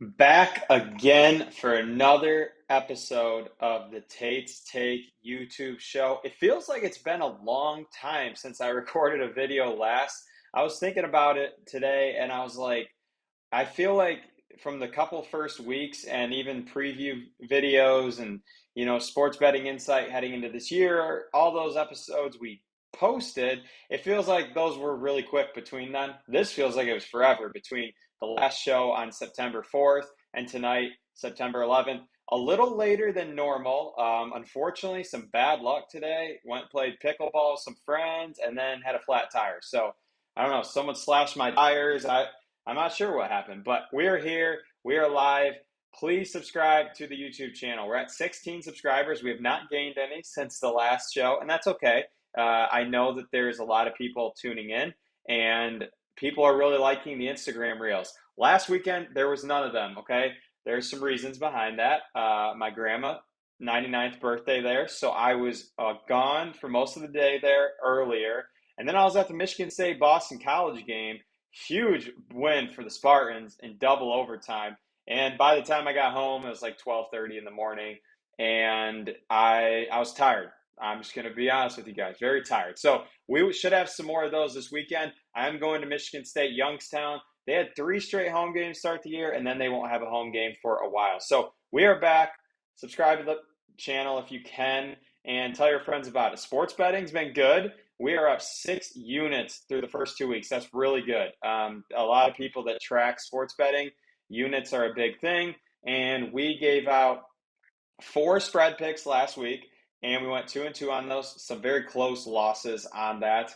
Back again for another episode of the Tate's Take YouTube show. It feels like it's been a long time since I recorded a video last. I was thinking about it today and I was like, I feel like from the couple first weeks and even preview videos and sports betting insight heading into this year, all those episodes we posted, it feels like those were really quick between them. This feels like it was forever between the last show on September 4th and tonight, September 11th. A little later than normal. Unfortunately, some bad luck today. Went played pickleball with some friends and then had a flat tire. So I don't know. Someone slashed my tires. I'm not sure what happened, but we're here. We are live. Please subscribe to the YouTube channel. We're at 16 subscribers. We have not gained any since the last show, and that's okay. I know that there's a lot of people tuning in, and people are really liking the Instagram reels. Last weekend, there was none of them, okay? There's some reasons behind that. My grandma, 99th birthday there, so I was gone for most of the day there earlier. And then I was at the Michigan State Boston College game. Huge win for the Spartans in double overtime. And by the time I got home, it was like 12:30 in the morning, and I was tired. I'm just going to be honest with you guys, very tired. So we should have some more of those this weekend. I'm going to Michigan State Youngstown. They had 3 straight home games start the year, and then they won't have a home game for a while. So we are back. Subscribe to the channel if you can, and tell your friends about it. Sports betting's been good. We are up 6 units through the first 2 weeks. That's really good. A lot of people that track sports betting, units are a big thing. And we gave out 4 spread picks last week, and we went 2-2 on those. Some very close losses on that.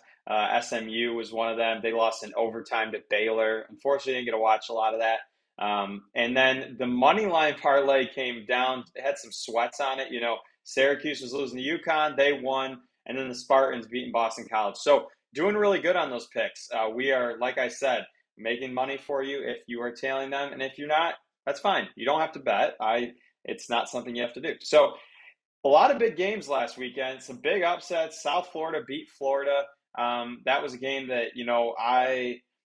SMU was one of them. They lost in overtime to Baylor. Unfortunately, I didn't get to watch a lot of that. And then the money line parlay came down. It had some sweats on it. Syracuse was losing to UConn. They won. And then the Spartans beating Boston College. So doing really good on those picks. We are, like I said, making money for you if you are tailing them. And if you're not, that's fine. You don't have to bet. It's not something you have to do. So a lot of big games last weekend. Some big upsets. South Florida beat Florida. That was a game that,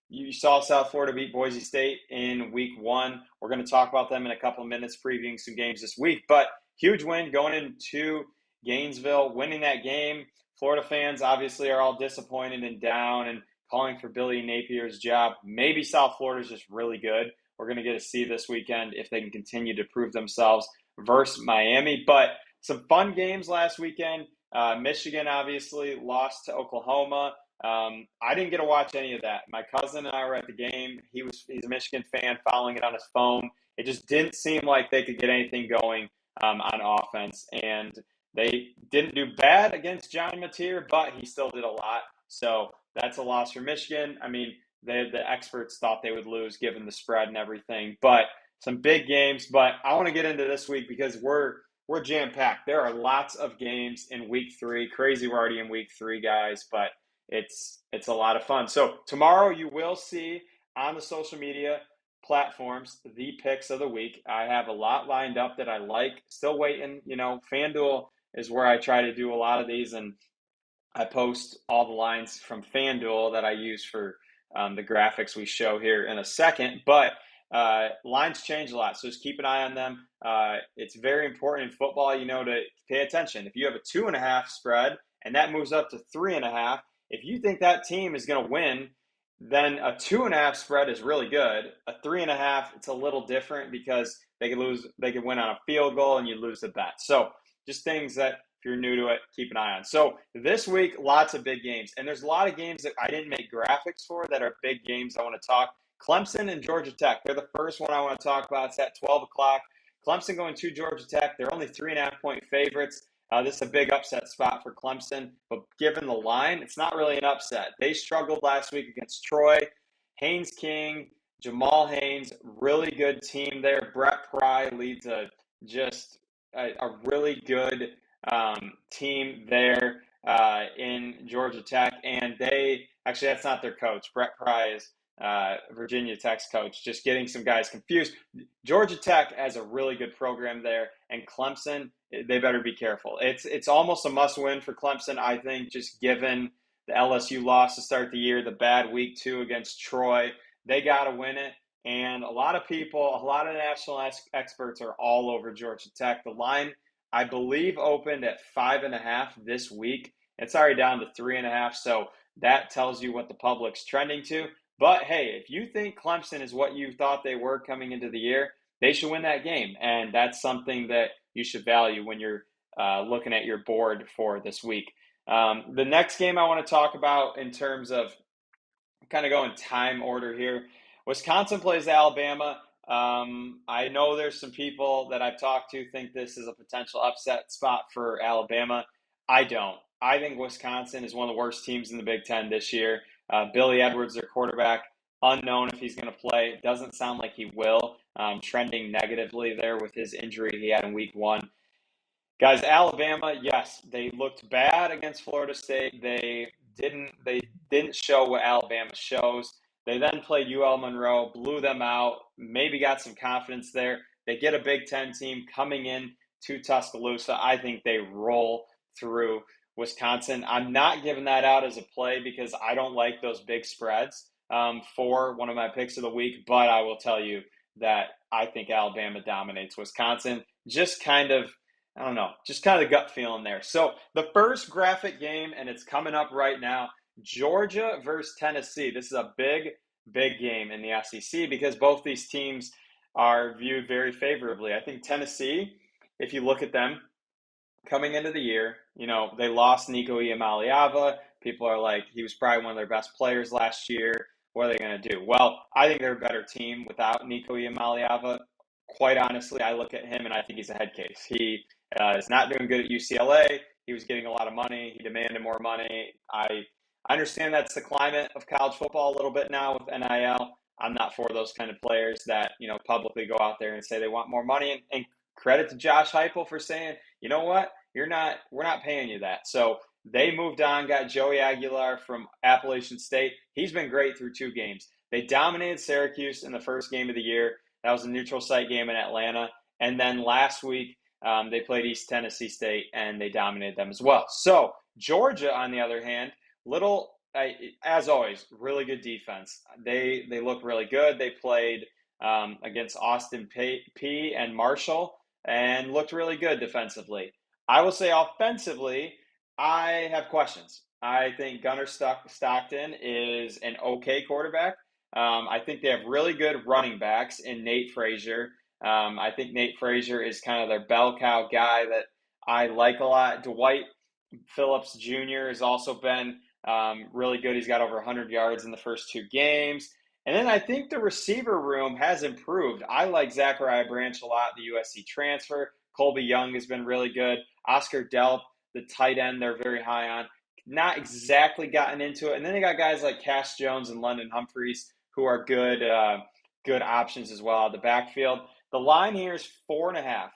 you saw South Florida beat Boise State in week 1. We're going to talk about them in a couple of minutes, previewing some games this week. But huge win going into Gainesville, winning that game. Florida fans obviously are all disappointed and down and calling for Billy Napier's job. Maybe South Florida is just really good. We're going to get to see this weekend if they can continue to prove themselves versus Miami. But some fun games last weekend. Michigan obviously lost to Oklahoma. I didn't get to watch any of that. My cousin and I were at the game. He's a Michigan fan, following it on his phone. It just didn't seem like they could get anything going on offense, and they didn't do bad against John Mateer, but he still did a lot. So that's a loss for Michigan. I mean, the experts thought they would lose given the spread and everything, but some big games. But I want to get into this week because we're jam packed. There are lots of games in week 3. Crazy, we're already in week 3, guys, but it's a lot of fun. So tomorrow you will see on the social media platforms the picks of the week. I have a lot lined up that I like. Still waiting. FanDuel is where I try to do a lot of these, and I post all the lines from FanDuel that I use for the graphics we show here in a second. But lines change a lot, so just keep an eye on them. It's very important in football, to pay attention. If you have a 2.5 spread and that moves up to 3.5, if you think that team is going to win, then a 2.5 spread is really good. A 3.5, it's a little different because they could lose, they could win on a field goal and you lose the bet. So just things that if you're new to it, keep an eye on. So this week, lots of big games, and there's a lot of games that I didn't make graphics for that are big games I want to talk. Clemson and Georgia Tech. They're the first one I want to talk about. It's at 12 o'clock. Clemson going to Georgia Tech. They're only 3.5-point favorites. This is a big upset spot for Clemson, but given the line, it's not really an upset. They struggled last week against Troy. Haynes King, Jamal Haynes, really good team there. Brett Pry leads a really good team there in Georgia Tech, and that's not their coach. Brett Pry is Virginia Tech's coach, just getting some guys confused. Georgia Tech has a really good program there, and Clemson, they better be careful. It's almost a must-win for Clemson, I think, just given the LSU loss to start the year, the bad week 2 against Troy. They got to win it. And a lot of people, a lot of national experts are all over Georgia Tech. The line, I believe, opened at 5.5 this week. It's already down to 3.5. So that tells you what the public's trending to. But hey, if you think Clemson is what you thought they were coming into the year, they should win that game. And that's something that you should value when you're looking at your board for this week. The next game I want to talk about in terms of kind of go in time order here. Wisconsin plays Alabama. I know there's some people that I've talked to think this is a potential upset spot for Alabama. I don't. I think Wisconsin is one of the worst teams in the Big Ten this year. Billy Edwards, their quarterback, unknown if he's going to play. Doesn't sound like he will. Trending negatively there with his injury he had in week one. Guys, Alabama, yes, they looked bad against Florida State. They didn't show what Alabama shows. They then played UL Monroe, blew them out, maybe got some confidence there. They get a Big Ten team coming in to Tuscaloosa. I think they roll through Wisconsin. I'm not giving that out as a play because I don't like those big spreads for one of my picks of the week, but I will tell you that I think Alabama dominates Wisconsin. Just kind of I don't know, just kind of the gut feeling there. So the first graphic game, and it's coming up right now, Georgia versus Tennessee. This is a big, big game in the SEC because both these teams are viewed very favorably. I think Tennessee, if you look at them coming into the year, they lost Nico Iamaleava. People are like, he was probably one of their best players last year. What are they going to do? Well, I think they're a better team without Nico Iamaleava. Quite honestly, I look at him and I think he's a head case. He is not doing good at UCLA. He was getting a lot of money. He demanded more money. I understand that's the climate of college football a little bit now with NIL. I'm not for those kind of players that, publicly go out there and say they want more money. And credit to Josh Heupel for saying, you know what, we're not paying you that. So they moved on, got Joey Aguilar from Appalachian State. He's been great through 2 games. They dominated Syracuse in the first game of the year. That was a neutral site game in Atlanta. And then last week, they played East Tennessee State, and they dominated them as well. So Georgia, on the other hand, as always, really good defense. They look really good. They played against Austin P and Marshall and looked really good defensively. I will say offensively, I have questions. I think Gunnar Stockton is an okay quarterback. I think they have really good running backs in Nate Frazier. I think Nate Frazier is kind of their bell cow guy that I like a lot. Dwight Phillips Jr. has also been really good. He's got over 100 yards in the first 2 games. And then I think the receiver room has improved. I like Zachariah Branch a lot, the USC transfer. Colby Young has been really good. Oscar Delp, the tight end, they're very high on. Not exactly gotten into it. And then they got guys like Cash Jones and London Humphreys who are good options as well out of the backfield. The line here is 4.5.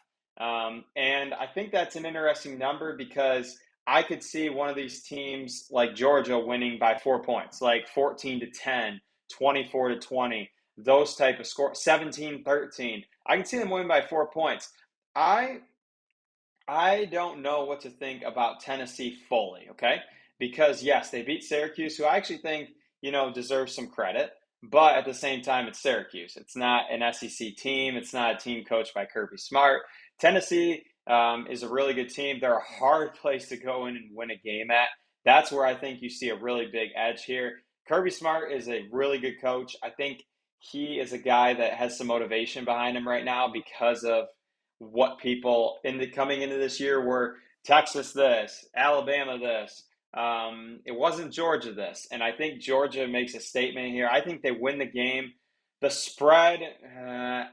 And I think that's an interesting number because I could see one of these teams like Georgia winning by 4 points, like 14-10, 24-20, those type of score, 17-13. I can see them winning by 4 points. I don't know what to think about Tennessee fully, okay? Because yes, they beat Syracuse, who I actually think, deserves some credit. But at the same time, it's Syracuse. It's not an SEC team. It's not a team coached by Kirby Smart. Tennessee is a really good team. They're a hard place to go in and win a game at. That's where I think you see a really big edge here. Kirby Smart is a really good coach. I think he is a guy that has some motivation behind him right now because of what people coming into this year were Texas this, Alabama this. It wasn't Georgia this, and I think Georgia makes a statement here. I think they win the game. The spread,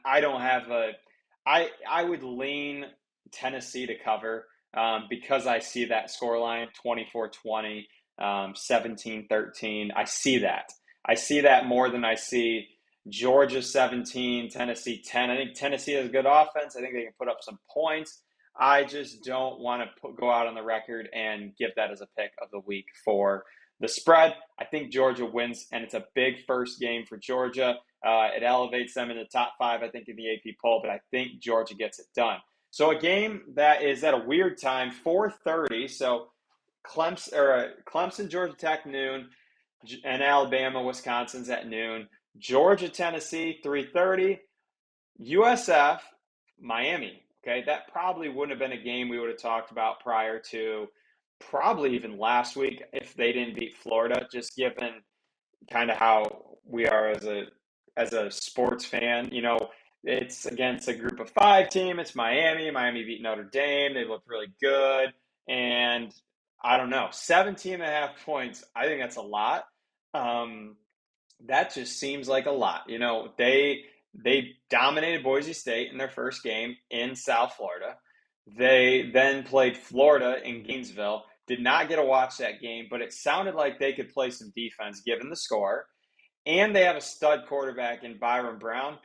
I don't have I would lean Tennessee to cover because I see that scoreline 24-20, 17-13. I see that. I see that more than I see Georgia 17, Tennessee 10. I think Tennessee has a good offense. I think they can put up some points. I just don't want to go out on the record and give that as a pick of the week for the spread. I think Georgia wins, and it's a big first game for Georgia. It elevates them in the top 5, I think, in the AP poll, but I think Georgia gets it done. So a game that is at a weird time, 4:30. So Clemson, Georgia Tech noon, and Alabama, Wisconsin's at noon. Georgia, Tennessee, 3:30. USF, Miami. Okay, that probably wouldn't have been a game we would have talked about prior to probably even last week if they didn't beat Florida, just given kind of how we are as a sports fan. It's against a group of five team. It's Miami. Miami beat Notre Dame. They looked really good. And I don't know, 17 and a half points. I think that's a lot. Um, that just seems like a lot. They dominated Boise State in their first game in South Florida. They then played Florida in Gainesville. Did not get to watch that game, but it sounded like they could play some defense given the score. And they have a stud quarterback in Byron Brown.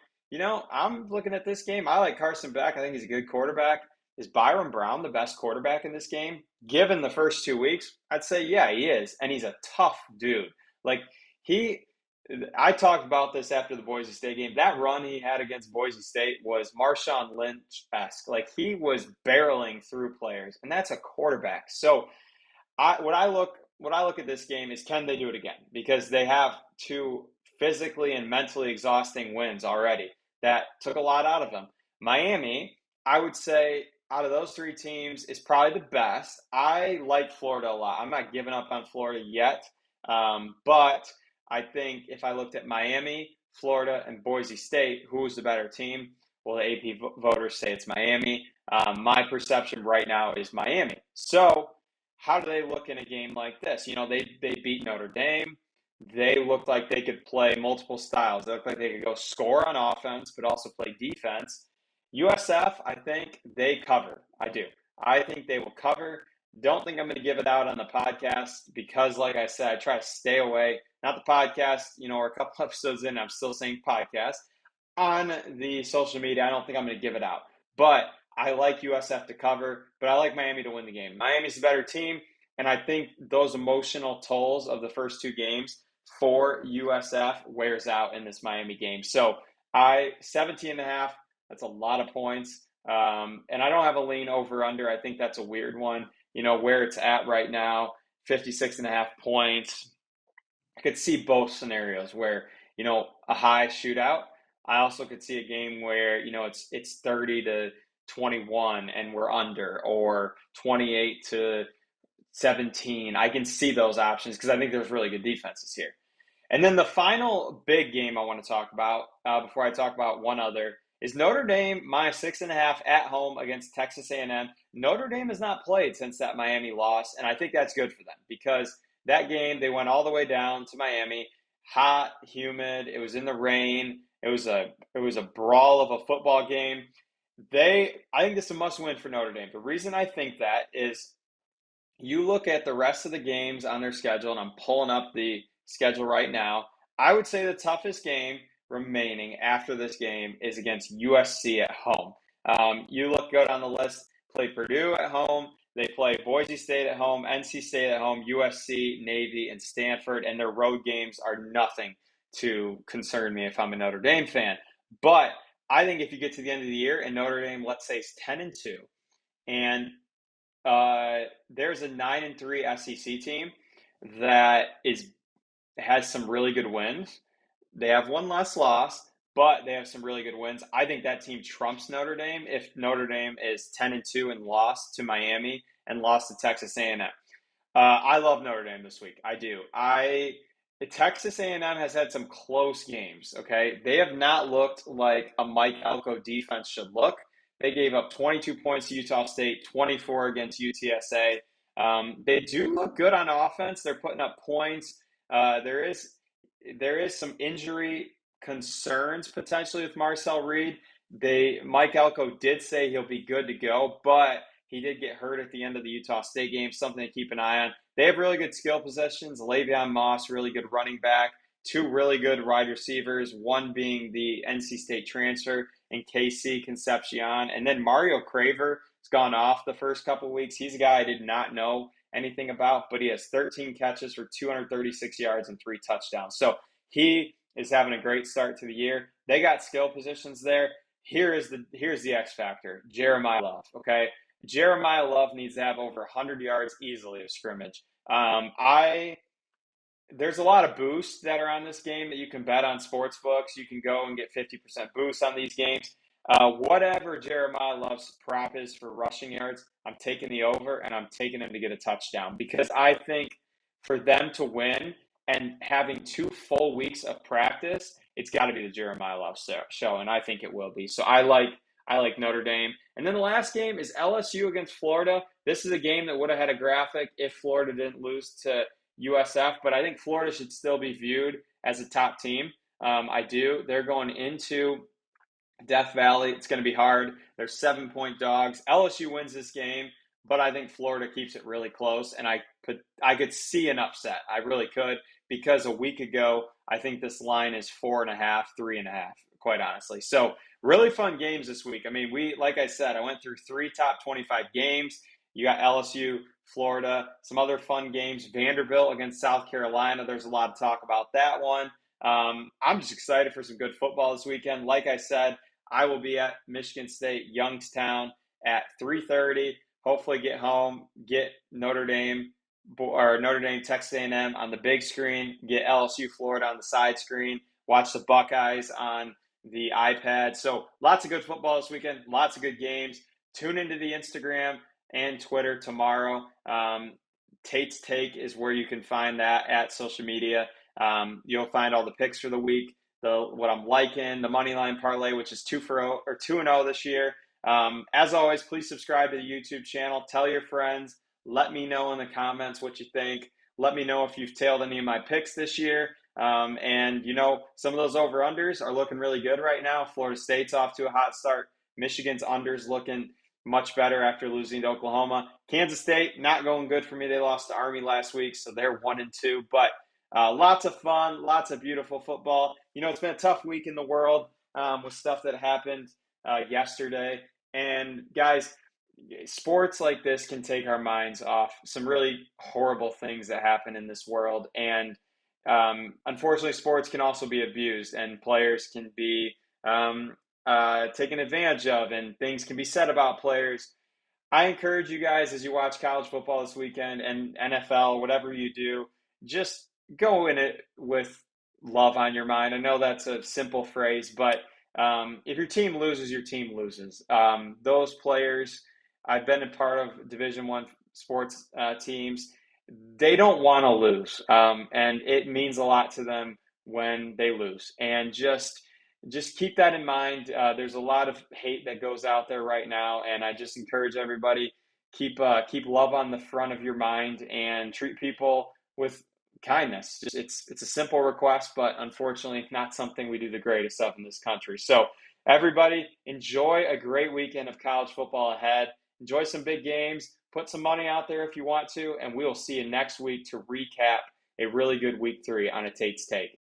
I'm looking at this game. I like Carson Beck. I think he's a good quarterback. Is Byron Brown the best quarterback in this game? Given the first 2 weeks, I'd say, yeah, he is. And he's a tough dude. Like, he, I talked about this after the Boise State game. That run he had against Boise State was Marshawn Lynch-esque. Like, he was barreling through players, and that's a quarterback. So, what I look at this game is, can they do it again? Because they have two physically and mentally exhausting wins already that took a lot out of them. Miami, I would say, out of those three teams, is probably the best. I like Florida a lot. I'm not giving up on Florida yet, but I think if I looked at Miami, Florida, and Boise State, who's the better team? Well, the AP voters say it's Miami. My perception right now is Miami. So how do they look in a game like this? They beat Notre Dame. They looked like they could play multiple styles. They looked like they could go score on offense, but also play defense. USF, I think they cover. I do. I think they will cover. Don't think I'm going to give it out on the podcast because, like I said, I try to stay away. Not the podcast, or a couple episodes in, I'm still saying podcast on the social media. I don't think I'm going to give it out. But I like USF to cover, but I like Miami to win the game. Miami's the better team, and I think those emotional tolls of the first two games for USF wears out in this Miami game. So 17 and a half, that's a lot of points. And I don't have a lean over under. I think that's a weird one. Where it's at right now, 56 and a half points. I could see both scenarios where, a high shootout. I also could see a game where, it's 30 to 21 and we're under, or 28 to 17. I can see those options because I think there's really good defenses here. And then the final big game I want to talk about before I talk about one other is Notre Dame minus 6.5 at home against Texas A&M. Notre Dame has not played since that Miami loss, and I think that's good for them because that game they went all the way down to Miami, hot, humid. It was in the rain. It was a brawl of a football game. I think this is a must win for Notre Dame. The reason I think that is you look at the rest of the games on their schedule, and I'm pulling up the schedule right now. I would say the toughest game remaining after this game is against USC at home. Go down the list, play Purdue at home, they play Boise State at home, NC State at home, USC, Navy, and Stanford, and their road games are nothing to concern me if I'm a Notre Dame fan. But I think if you get to the end of the year and Notre Dame, let's say, is 10-2, and there's a 9-3 SEC team that has some really good wins. They have one less loss, but they have some really good wins. I think that team trumps Notre Dame if Notre Dame is 10-2 and lost to Miami and lost to Texas A&M. I love Notre Dame this week. I do. Texas A&M has had some close games. Okay, they have not looked like a Mike Elko defense should look. They gave up 22 points to Utah State, 24 against UTSA. They do look good on offense. They're putting up points. There is some injury concerns potentially with Marcel Reed. Mike Elko did say he'll be good to go, but he did get hurt at the end of the Utah State game, something to keep an eye on. They have really good skill positions. Le'Veon Moss, really good running back. Two really good wide receivers, one being the NC State transfer and KC Concepcion. And then Mario Craver has gone off the first couple of weeks. He's a guy I did not know anything about, but he has 13 catches for 236 yards and 3 touchdowns. So he is having a great start to the year. They got skill positions there. Here's the X factor, Jeremiah Love, okay? Jeremiah Love needs to have over 100 yards easily of scrimmage. there's a lot of boosts that are on this game that you can bet on sports books. You can go and get 50% boosts on these games. Whatever Jeremiah Love's prop is for rushing yards, I'm taking the over and I'm taking him to get a touchdown because I think for them to win and having 2 full weeks of practice, it's got to be the Jeremiah Love show, and I think it will be. So I like Notre Dame. And then the last game is LSU against Florida. This is a game that would have had a graphic if Florida didn't lose to USF, but I think Florida should still be viewed as a top team. I do. They're going into Death Valley. It's going to be hard. They're 7-point dogs. LSU wins this game, but I think Florida keeps it really close, and I could see an upset. I really could because a week ago I think this line is 4.5, 3.5. Quite honestly, so really fun games this week. I mean, like I said, I went through 3 top 25 games. You got LSU, Florida, some other fun games. Vanderbilt against South Carolina. There's a lot of talk about that one. I'm just excited for some good football this weekend. Like I said, I will be at Michigan State, Youngstown at 3:30. Hopefully get home, get Notre Dame Texas A&M on the big screen, get LSU, Florida on the side screen, watch the Buckeyes on the iPad. So lots of good football this weekend, lots of good games. Tune into the Instagram and Twitter tomorrow. Tate's Take is where you can find that at social media. You'll find all the picks for the week, what I'm liking, the money line parlay, which is 2-0 this year. As always, please subscribe to the YouTube channel. Tell your friends. Let me know in the comments what you think. Let me know if you've tailed any of my picks this year. And some of those over-unders are looking really good right now. Florida State's off to a hot start. Michigan's unders looking much better after losing to Oklahoma. Kansas State, not going good for me. They lost to Army last week, so they're 1-2. But lots of fun, lots of beautiful football. It's been a tough week in the world with stuff that happened yesterday. And guys, sports like this can take our minds off some really horrible things that happen in this world. And unfortunately, sports can also be abused, and players can be taken advantage of, and things can be said about players. I encourage you guys, as you watch college football this weekend and NFL, whatever you do, just go in it with love on your mind. I know that's a simple phrase, but if your team loses, your team loses. Those players, I've been a part of Division I sports teams. They don't want to lose, and it means a lot to them when they lose. And just keep that in mind. There's a lot of hate that goes out there right now, and I just encourage everybody keep love on the front of your mind and treat people with kindness. It's a simple request, but unfortunately not something we do the greatest of in this country. So everybody, enjoy a great weekend of college football ahead. Enjoy some big games. Put some money out there if you want to, and we will see you next week to recap a really good week 3 on a Tate's Take.